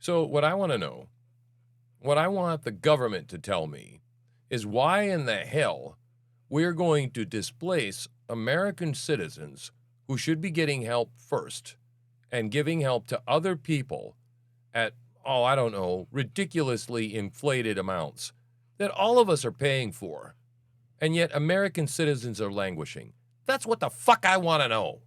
So what I want to know, what I want the government to tell me is why in the hell we're going to displace American citizens who should be getting help first and giving help to other people at, oh, I don't know, ridiculously inflated amounts that all of us are paying for. And yet American citizens are languishing. That's what the fuck I want to know.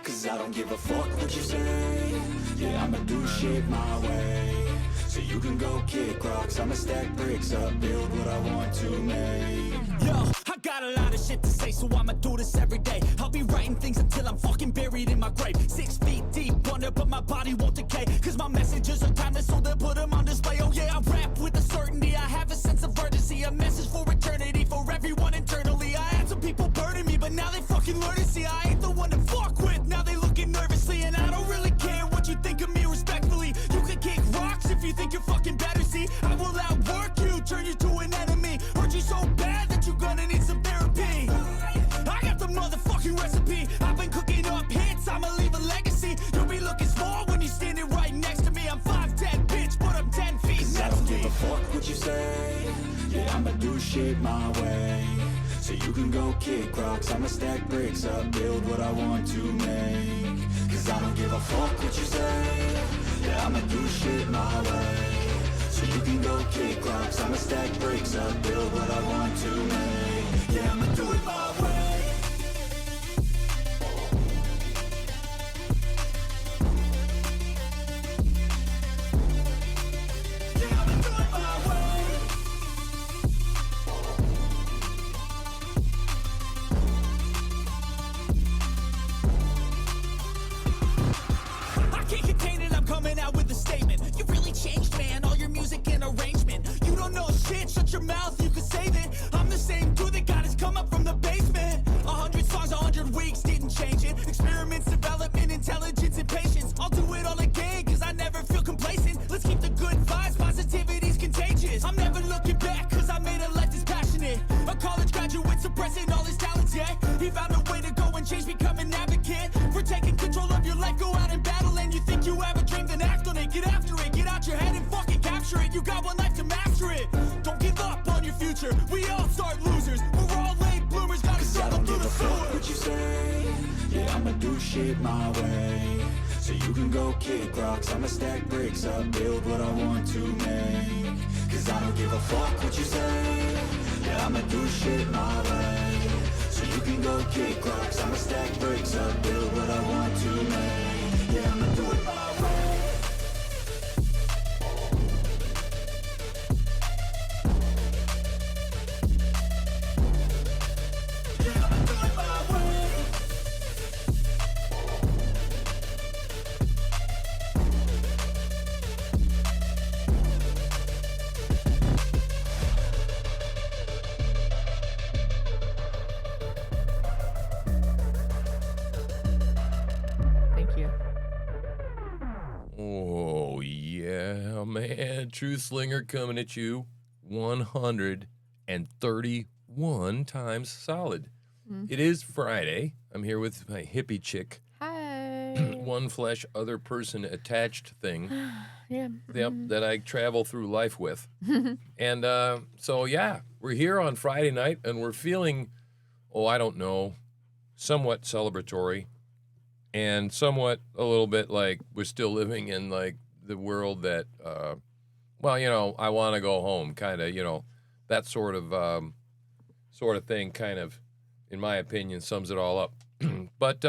Cause I don't give a fuck what you say. Yeah, I'ma do shit my way. So you can go kick rocks, I'ma stack bricks up, build what I want to make. Yo, I got a lot of shit to say, so I'ma do this every day. I'll be writing things until I'm fucking buried in my grave. 6 feet deep under, but my body won't decay. Cause my messages are timeless, so they'll put them on display. Oh yeah, I rap with a certainty, I have a sense of urgency. A message for eternity, for everyone internally. I had some people burning me, but now they fucking learn to see I ain't the one to fuck with. Now they looking nervously, and I don't really care what you think of me respectfully. You can kick rocks if you think you're fucking better, see. I will outwork you, turn you to an enemy. Hurt you so bad that you're gonna need some therapy. I got the motherfucking recipe. I've been cooking up hits, I'ma leave a legacy. You'll be looking small when you're standing right next to me. I'm 5'10", bitch, but I'm 10 feet next to me. I don't give a fuck what you say. Yeah, I'ma do shit my way. So you can go kick rocks, I'ma stack bricks up, build what I want to make. Cause I don't give a fuck what you say. Yeah, I'ma do shit my way. So you can go kick rocks, I'ma stack bricks up, build what I want to make. Yeah, I'ma do it my way. Yeah, I'ma do it my way. I can't contain it, I'm coming out with a statement. You really changed, man, all your music and arrangement. You don't know shit, shut your mouth, you can save it. I'm the same dude that got his come up from the basement. 100 songs, 100 weeks, didn't change it. Experiments, development, intelligence, and patience. I'll do it all again, cause I never feel complacent. Let's keep the good vibes, positivity's contagious. I'm never looking back, cause I made a life that's passionate. A college graduate suppressing all his talents, yeah. He found a way to go and change, become an advocate. For taking control of your life, go out and battle. And you think you have a dream, then act on it. Get after it, get out your head and fucking capture it. You got one life to master it. Don't give up on your future, we all start losers. We're all late bloomers, gotta struggle through the sewer. What you say? Yeah, I'ma do shit my way. So you can go kick rocks, I'ma stack bricks up, build what I want to make. Cause I don't give a fuck what you say. Yeah, I'ma do shit my way. So you can go kick rocks, I'ma stack bricks up, build what I want to make. Yeah, I'ma do it my way. Yeah, I'ma do it my way. Thank you. Oh, yeah, man. Truth Slinger coming at you 131 times solid. It is Friday. I'm here with my hippie chick. Hi. One flesh, other person attached thing. Yeah. Yep, that I travel through life with. And so, yeah, we're here on Friday night, and we're feeling, oh, I don't know, somewhat celebratory and somewhat a little bit like we're still living in, like, the world that, well, you know, I want to go home, kind of, you know, that sort of thing kind of, in my opinion, sums it all up. But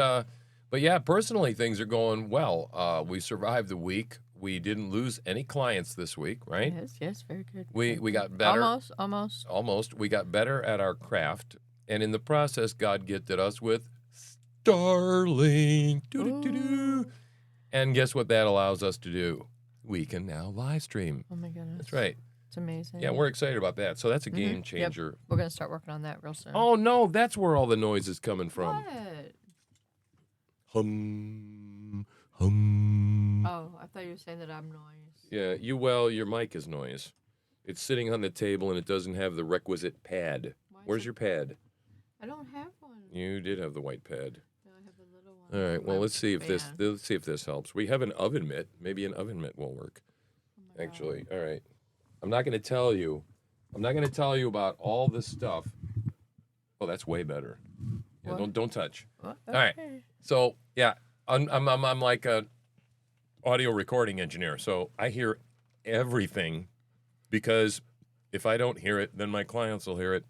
yeah, personally, things are going well. We survived the week. We didn't lose any clients this week, right? Yes, very good. We got better. Almost. We got better at our craft, and in the process, God gifted us with Starlink. Doo-doo-doo-doo. And guess what that allows us to do? We can now live stream. Oh my goodness. That's right. It's amazing. Yeah, we're excited about that. So that's a game changer. Yep. We're going to start working on that real soon. Oh, no, that's where all the noise is coming from. What? Hum. Oh, I thought you were saying that I'm noise. Yeah, well, your mic is noise. It's sitting on the table and it doesn't have the requisite pad. Where's your pad? I don't have one. You did have the white pad. No, I have a little one. All right. Well, My let's see if fan. this helps. We have an oven mitt. Maybe an oven mitt will work. Oh my Actually, all right. I'm not going to tell you. I'm not going to tell you about all this stuff. Oh, that's way better. Yeah, What? don't touch. God. All right. Okay. So yeah, I'm like a audio recording engineer, so I hear everything because if I don't hear it, then my clients will hear it,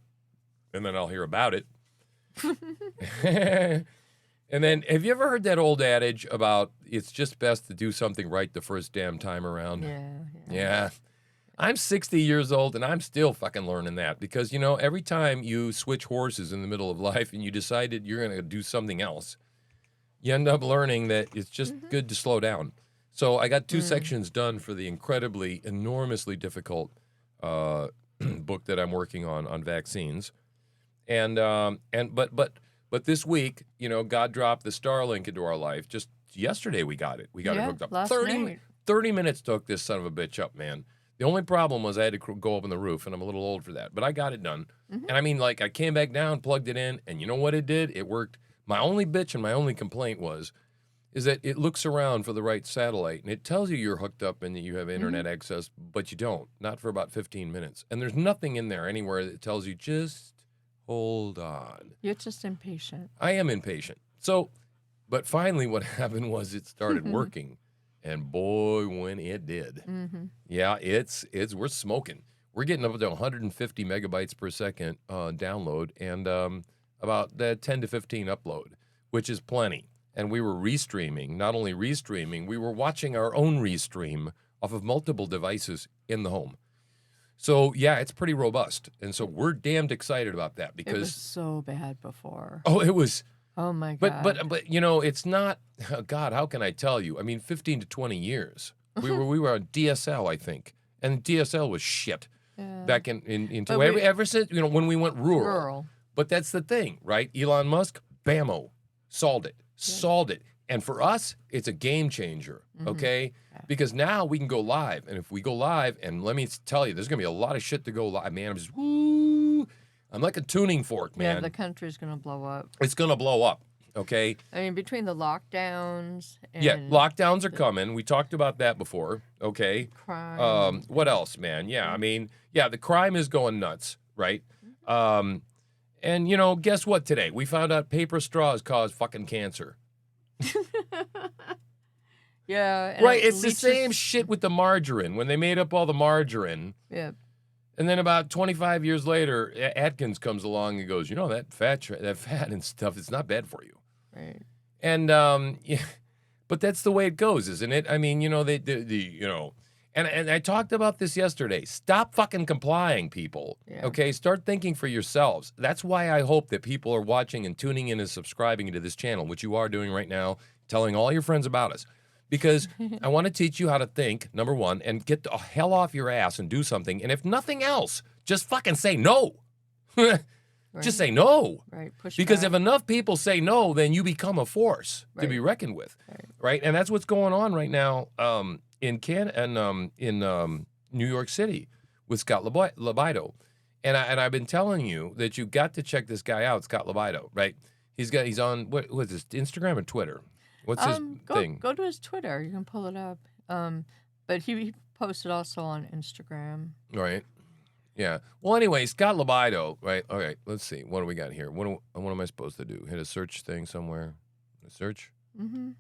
and then I'll hear about it. And then, have you ever heard that old adage about it's just best to do something right the first damn time around? Yeah. I'm 60 years old, and I'm still fucking learning that because, you know, every time you switch horses in the middle of life and you decided you're going to do something else, you end up learning that it's just good to slow down. So I got 2 sections done for the incredibly, enormously difficult book that I'm working on vaccines. But this week, you know, God dropped the Starlink into our life. Just yesterday we got it. We got it hooked up. Last 30 night. minutes took this son of a bitch up, man. The only problem was I had to go up on the roof, and I'm a little old for that. But I got it done. And I mean, like, I came back down, plugged it in, and you know what it did? It worked. My only bitch and my only complaint is that it looks around for the right satellite, and it tells you you're hooked up and that you have internet access, but you don't. Not for about 15 minutes. And there's nothing in there anywhere that tells you just hold on. You're just impatient. I am impatient. So, but finally what happened was it started working. And boy, when it did. Yeah, we're smoking. We're getting up to 150 megabytes per second download and about 10 to 15 upload, which is plenty. And we were restreaming. Not only restreaming, we were watching our own restream off of multiple devices in the home. So, yeah, it's pretty robust. And so we're damned excited about that because... It was so bad before. Oh, it was... Oh, my God. But you know, it's not... Oh, God, how can I tell you? I mean, 15 to 20 years. We were on DSL, I think. And DSL was shit back ever since, you know, when we went rural. But that's the thing, right? Elon Musk, bammo, solved it. And for us, it's a game changer, okay? Yeah. Because now we can go live. And if we go live, and let me tell you, there's going to be a lot of shit to go live. Man, I'm like a tuning fork, man. Yeah, the country's going to blow up. It's going to blow up, okay? I mean, between the lockdowns and... Yeah, lockdowns are coming. We talked about that before, okay? Crime. What else, man? Yeah, I mean, yeah, the crime is going nuts, right? And, you know, guess what today? We found out paper straws cause fucking cancer. Yeah. Right, it's the same shit with the margarine. When they made up all the margarine. Yeah. And then about 25 years later, Atkins comes along and goes, you know, that fat and stuff, it's not bad for you. Right. And, yeah, but that's the way it goes, isn't it? I mean, you know, you know, and I talked about this yesterday. Stop fucking complying, people. Yeah. Okay, start thinking for yourselves. That's why I hope that people are watching and tuning in and subscribing to this channel, which you are doing right now, telling all your friends about us. Because I want to teach you how to think, number one, and get the hell off your ass and do something. And if nothing else, just fucking say no. Right. Just say no. Right. Push because back. if enough people say no, then you become a force to be reckoned with. Right. And that's what's going on right now in New York City with Scott Libido. And I've been telling you that you got to check this guy out, Scott Libido, right? He's on what is this, Instagram or Twitter? What's his thing? Go to his Twitter. You can pull it up. But he posted also on Instagram. Right. Yeah. Well, anyway, Scott Libido, right? All right. Let's see. What do we got here? What am I supposed to do? Hit a search thing somewhere? A search? Mm-hmm.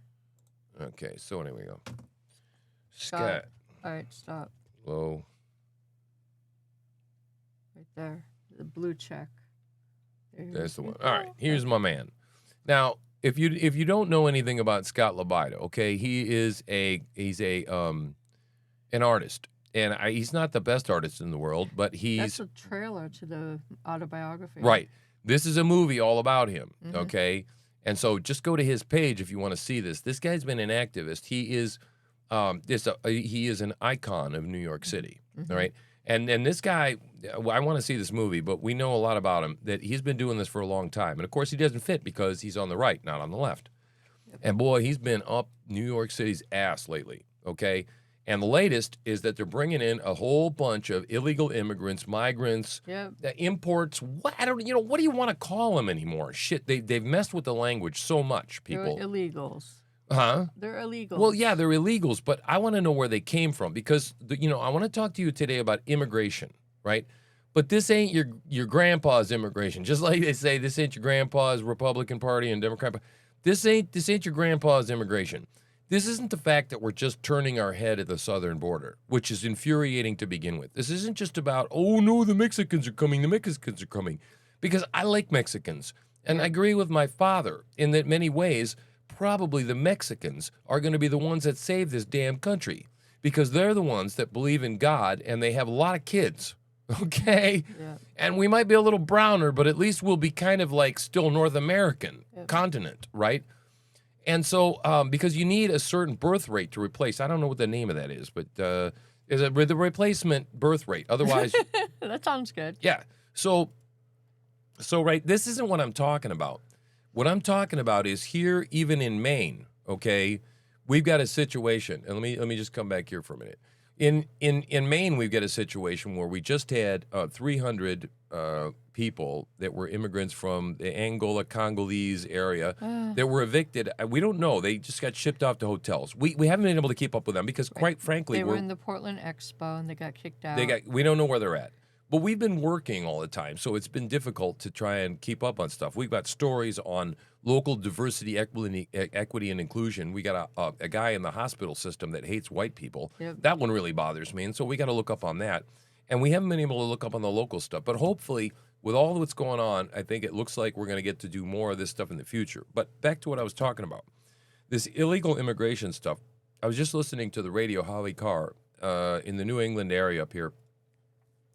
Okay. So anyway, go. Scott. All right. Stop. Low. Right there. The blue check. That's the one. All right. Here's my man. Now, if you don't know anything about Scott Libido, okay, he's an artist, and he's not the best artist in the world, but he's that's a trailer to the autobiography. Right. This is a movie all about him, okay, and so just go to his page if you want to see this. This guy's been an activist. He is he is an icon of New York City. All right. And this guy, I want to see this movie, but we know a lot about him, that he's been doing this for a long time. And, of course, he doesn't fit because he's on the right, not on the left. Yep. And, boy, he's been up New York City's ass lately, okay? And the latest is that they're bringing in a whole bunch of illegal immigrants, migrants, Yep. imports. What I don't, what do you want to call them anymore? Shit, they've messed with the language so much, They're people. illegals. Huh? They're illegals. Well, yeah, they're illegals, but I want to know where they came from because I want to talk to you today about immigration, right? But this ain't your grandpa's immigration. Just like they say, this ain't your grandpa's Republican Party and Democrat. This ain't your grandpa's immigration. This isn't the fact that we're just turning our head at the southern border, which is infuriating to begin with. This isn't just about, oh no, the Mexicans are coming. Because I like Mexicans. And I agree with my father in that many ways, probably the Mexicans are going to be the ones that save this damn country because they're the ones that believe in God and they have a lot of kids. Okay? Yeah. And we might be a little browner, but at least we'll be kind of like still North American continent, right? And so, because you need a certain birth rate to replace, I don't know what the name of that is, but is it the replacement birth rate? Otherwise, That sounds good. yeah. So, right, this isn't what I'm talking about. What I'm talking about is here, even in Maine, okay, we've got a situation, and let me just come back here for a minute. In Maine, we've got a situation where we just had 300 people that were immigrants from the Angola, Congolese area that were evicted. We don't know. They just got shipped off to hotels. We haven't been able to keep up with them because, quite frankly, They were in the Portland Expo and they got kicked out. we don't know where they're at. But we've been working all the time, so it's been difficult to try and keep up on stuff. We've got stories on local diversity, equity, and inclusion. We got a guy in the hospital system that hates white people. Yep. That one really bothers me, and so we got to look up on that. And we haven't been able to look up on the local stuff. But hopefully, with all that's going on, I think it looks like we're going to get to do more of this stuff in the future. But back to what I was talking about. This illegal immigration stuff, I was just listening to the radio, Holly Carr, in the New England area up here.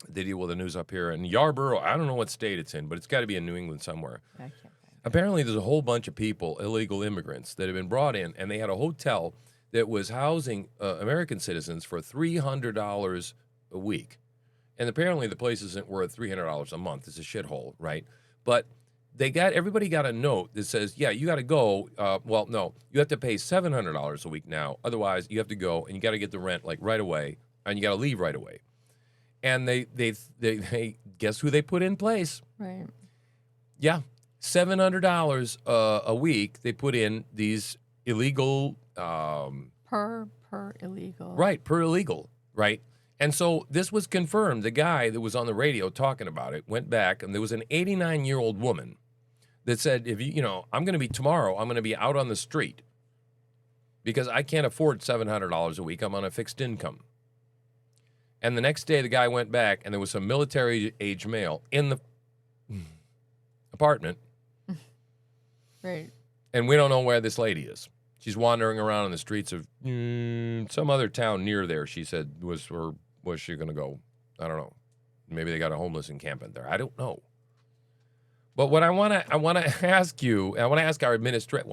They deal with the news up here in Yarborough. I don't know what state it's in, but it's got to be in New England somewhere. I can't find Apparently, there's a whole bunch of people, illegal immigrants, that have been brought in, and they had a hotel that was housing American citizens for $300 a week. And apparently, the place isn't worth $300 a month. It's a shithole, right? But everybody got a note that says, yeah, you got to go. Well, no, you have to pay $700 a week now. Otherwise, you have to go, and you got to get the rent like right away, and you got to leave right away. And they guess who they put in place? Right. Yeah, $700 a week. They put in these illegal. Per illegal. Right, per illegal. Right, and so this was confirmed. The guy that was on the radio talking about it went back, and there was an 89-year-old woman that said, "If I'm going to be tomorrow. I'm going to be out on the street because I can't afford $700 a week. I'm on a fixed income." And the next day, the guy went back, and there was some military-age male in the apartment. Right. And we don't know where this lady is. She's wandering around in the streets of some other town near there, she said, was she going to go? I don't know. Maybe they got a homeless encampment there. I don't know. But what I want to ask you, I want to ask our administration.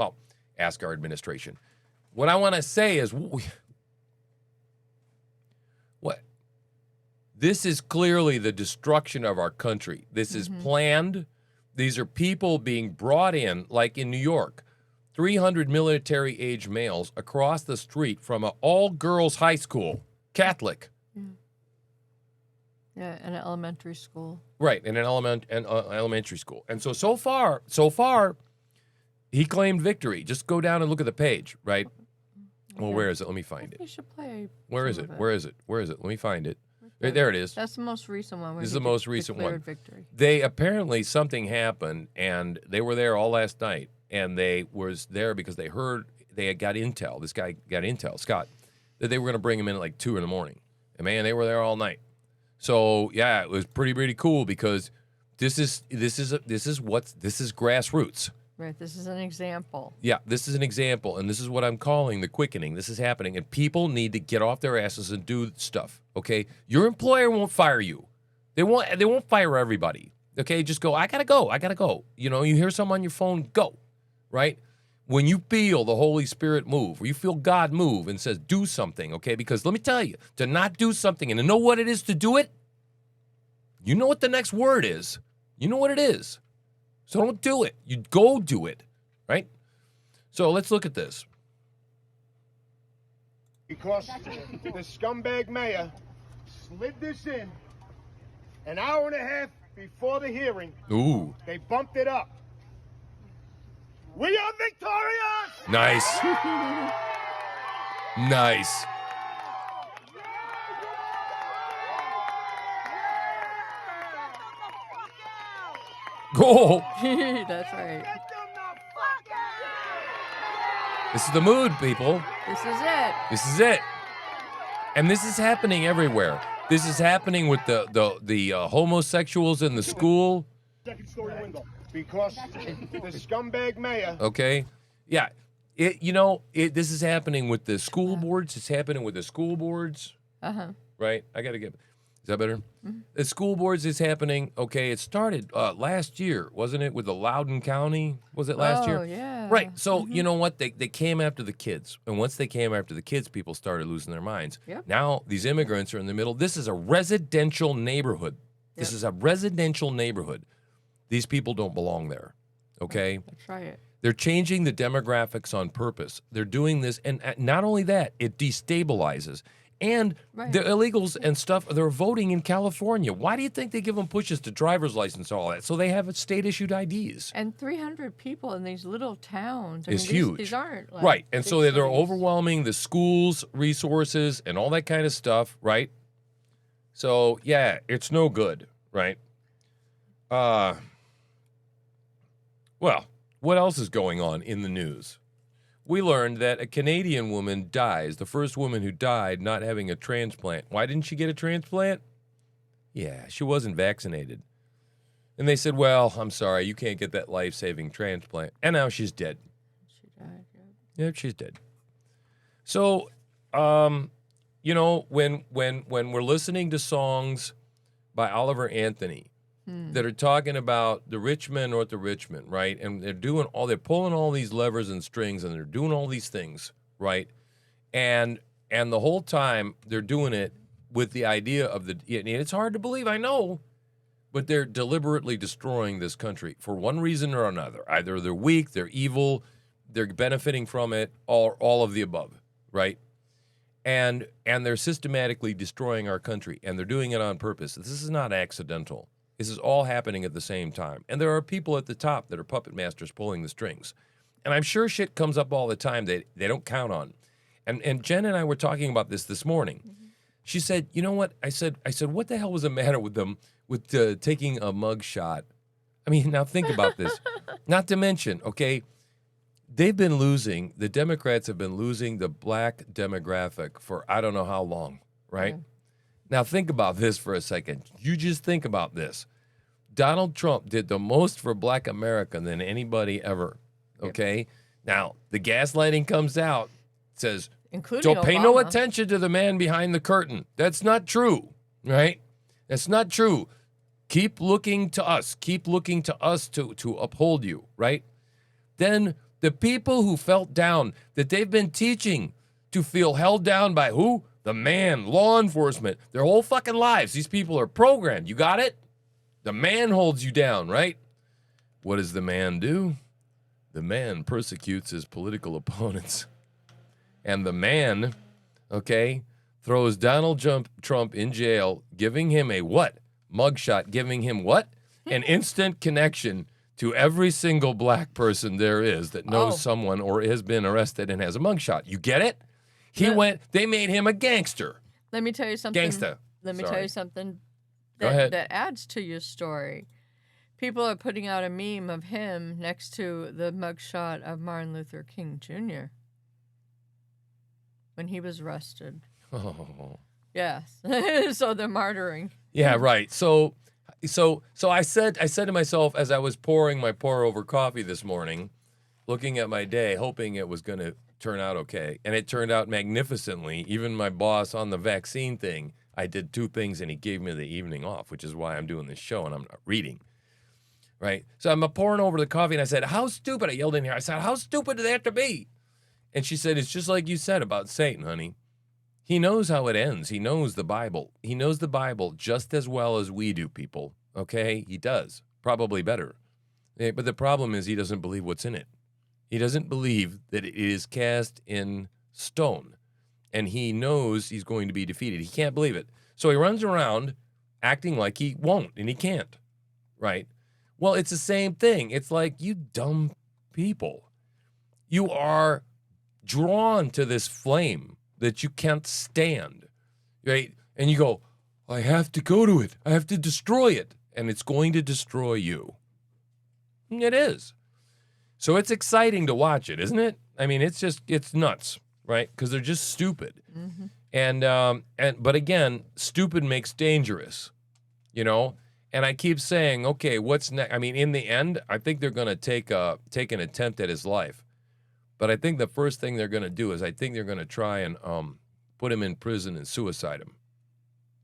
What I want to say is, what? This is clearly the destruction of our country. This is planned. These are people being brought in, like in New York, 300 military-age males across the street from an all-girls high school, Catholic. Yeah, in an elementary school. Right, in an elementary school. And so far, he claimed victory. Just go down and look at the page, right? Well, where is it? Let me find it. You should play. Where is it? Where is it? Let me find it. There it is. That's the most recent one. This is the most recent one. Victory. They apparently something happened, and they were there all last night, and they was there because they heard they had got intel. This guy got intel, Scott, that they were going to bring him in at like 2 a.m. And man, they were there all night. So yeah, it was pretty cool because this is grassroots. Right. This is an example. Yeah, this is an example, and this is what I'm calling the quickening. This is happening, and people need to get off their asses and do stuff. Okay, your employer won't fire you. They won't fire everybody. Okay, just go. I gotta go. You hear something on your phone, go. Right. When you feel the Holy Spirit move, or you feel God move and says do something. Okay, because let me tell you, to not do something and to know what it is to do it, you know what the next word is. You know what it is. So don't do it. You go do it, right? So let's look at this. Because the scumbag mayor slid this in an hour and a half before the hearing. Ooh. They bumped it up. We are victorious! Nice. Nice. Go. That's right. Get them the fuck out! This is the mood, people. This is it. This is it. And this is happening everywhere. This is happening with the homosexuals in the school. Second story window. Because the scumbag mayor. Okay. Yeah. This is happening with the school boards. It's happening with the school boards. Right? I got to get. Is that better? The school boards is happening. Okay. It started last year, wasn't it? With the Loudoun County. Was it last year? Oh, yeah. Right. So, you know what? They came after the kids. And once they came after the kids, people started losing their minds. Yep. Now, these immigrants are in the middle. This is a residential neighborhood. This is a residential neighborhood. These people don't belong there. Okay? That's right. They're changing the demographics on purpose. They're doing this. And not only that, it destabilizes. And Right. the illegals and stuff, they're voting in California. Why do you think they give them pushes to driver's license and all that? So they have state-issued IDs. And 300 people in these little towns. It's these, huge. These aren't like Right. And big so they're cities. overwhelming the schools, resources, and all that kind of stuff, right? So, yeah, it's no good, right? Well, what else is going on in the news? We learned that a Canadian woman dies, the first woman who died not having a transplant. Why didn't she get a transplant? Yeah, she wasn't vaccinated. And they said, well, I'm sorry, you can't get that life-saving transplant. And now she's dead. She died, Yep, she's dead. So, when we're listening to songs by Oliver Anthony that are talking about the rich men or the rich men, right? And they're pulling all these levers and strings, and they're doing all these things, right? And the whole time they're doing it with the idea of and it's hard to believe, I know, but they're deliberately destroying this country for one reason or another. Either they're weak, they're evil, they're benefiting from it, or all of the above, right? And they're systematically destroying our country, and they're doing it on purpose. This is not accidental. This is all happening at the same time. And there are people at the top that are puppet masters pulling the strings. And I'm sure shit comes up all the time that they don't count on. And Jen and I were talking about this morning. She said, you know what? I said, what the hell was the matter with them with taking a mug shot? I mean, now think about this. Not to mention, okay, the Democrats have been losing the black demographic for I don't know how long, right? Yeah. Now think about this for a second. You just think about this. Donald Trump did the most for black America than anybody ever, okay? Now, the gaslighting comes out, says, Including don't pay no Obama. attention to the man behind the curtain. That's not true, right? That's not true. Keep looking to us. Keep looking to us to uphold you, right? Then the people who felt down, that they've been teaching to feel held down by who? The man, law enforcement, their whole fucking lives. These people are programmed. You got it? The man holds you down, right? What does the man do? The man persecutes his political opponents. And the man, okay, throws Donald Trump in jail, giving him a what? Mugshot, giving him what? An instant connection to every single black person there is that knows someone or has been arrested and has a mugshot. You get it? They made him a gangster. Let me tell you something. Gangsta. Let me tell you something Go ahead. that adds to your story. People are putting out a meme of him next to the mugshot of Martin Luther King Jr. when he was arrested. Oh. Yes. So they're martyring. Yeah, right. So I said to myself as I was pouring my pour over coffee this morning, looking at my day, hoping it was going to turn out okay. And it turned out magnificently. Even my boss on the vaccine thing, I did 2 things and he gave me the evening off, which is why I'm doing this show and I'm not reading. Right? So I'm pouring over the coffee and I said, how stupid, I yelled in here. I said, how stupid do they have to be? And she said, it's just like you said about Satan, honey. He knows how it ends. He knows the Bible. He knows the Bible just as well as we do, people. Okay? He does. Probably better. But the problem is he doesn't believe what's in it. He doesn't believe that it is cast in stone. and he knows he's going to be defeated. He can't believe it. So he runs around acting like he won't, and he can't, right? Well, it's the same thing. It's like, you dumb people. You are drawn to this flame that you can't stand, right? And you go, I have to go to it. I have to destroy it. And it's going to destroy you. It is. So it's exciting to watch it, isn't it? I mean, it's nuts, right? Because they're just stupid. Mm-hmm. But again, stupid makes dangerous, you know? And I keep saying, okay, what's next? I mean, in the end, I think they're going to take an attempt at his life. But I think the first thing they're going to do is I think they're going to try and put him in prison and suicide him.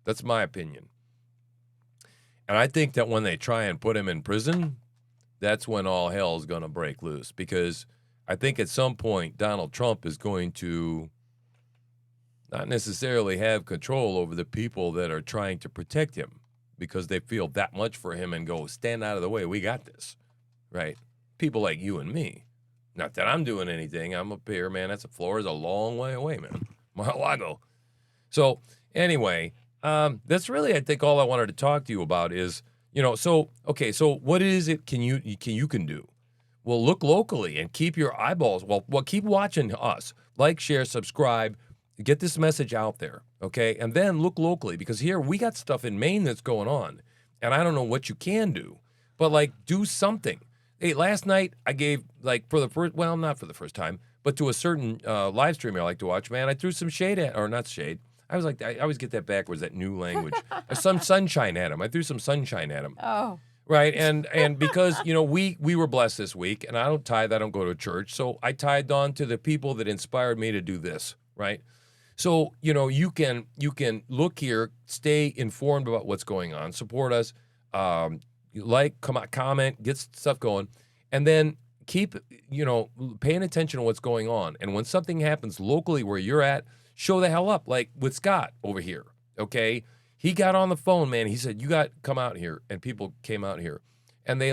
That's my opinion. And I think that when they try and put him in prison, that's when all hell is going to break loose. Because I think at some point, Donald Trump is going to not necessarily have control over the people that are trying to protect him, because they feel that much for him and go, stand out of the way, we got this, right? People like you and me. Not that I'm doing anything. I'm up here, man. Florida's a long way away, man. Mar-a-Lago. So anyway, that's really, I think, all I wanted to talk to you about is, so what is it you can do? Well, look locally and keep your eyeballs. Well, keep watching us. Like, share, subscribe. Get this message out there, okay? And then look locally, because here we got stuff in Maine that's going on, and I don't know what you can do, but, do something. Hey, last night I gave, not for the first time, but to a certain live streamer I like to watch, man, I threw some shade at, or not shade. I always get that backwards, that new language. Some sunshine at him. I threw some sunshine at him. Oh. Right, and because, we were blessed this week, and I don't tithe, I don't go to church, so I tithed on to the people that inspired me to do this, right? So, you can look here, stay informed about what's going on, support us, comment, get stuff going, and then keep, paying attention to what's going on. And when something happens locally where you're at, show the hell up, like with Scott over here, okay? He got on the phone, man. He said, you got to come out here. And people came out here. And they,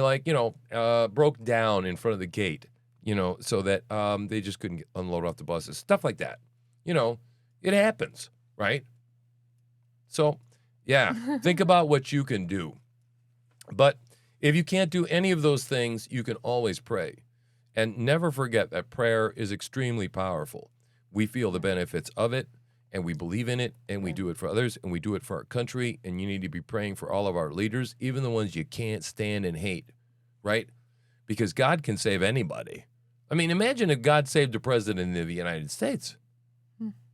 broke down in front of the gate, so that they just couldn't unload off the buses. Stuff like that. It happens, right? So, yeah, think about what you can do. But if you can't do any of those things, you can always pray. And never forget that prayer is extremely powerful. We feel the benefits of it, and we believe in it, and we do it for others, and we do it for our country, and you need to be praying for all of our leaders, even the ones you can't stand and hate, right? Because God can save anybody. I mean, imagine if God saved the president of the United States,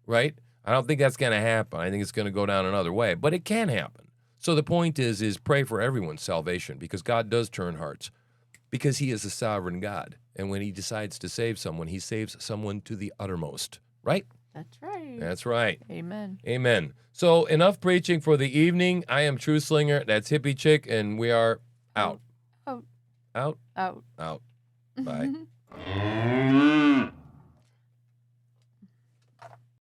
right? I don't think that's going to happen. I think it's going to go down another way, but it can happen. So the point is pray for everyone's salvation, because God does turn hearts, because he is a sovereign God. And when he decides to save someone, he saves someone to the uttermost, right? That's right. That's right. Amen. Amen. So enough preaching for the evening. I am True Slinger. That's Hippie Chick, and we are out. Out. Out. Out. Out. Bye.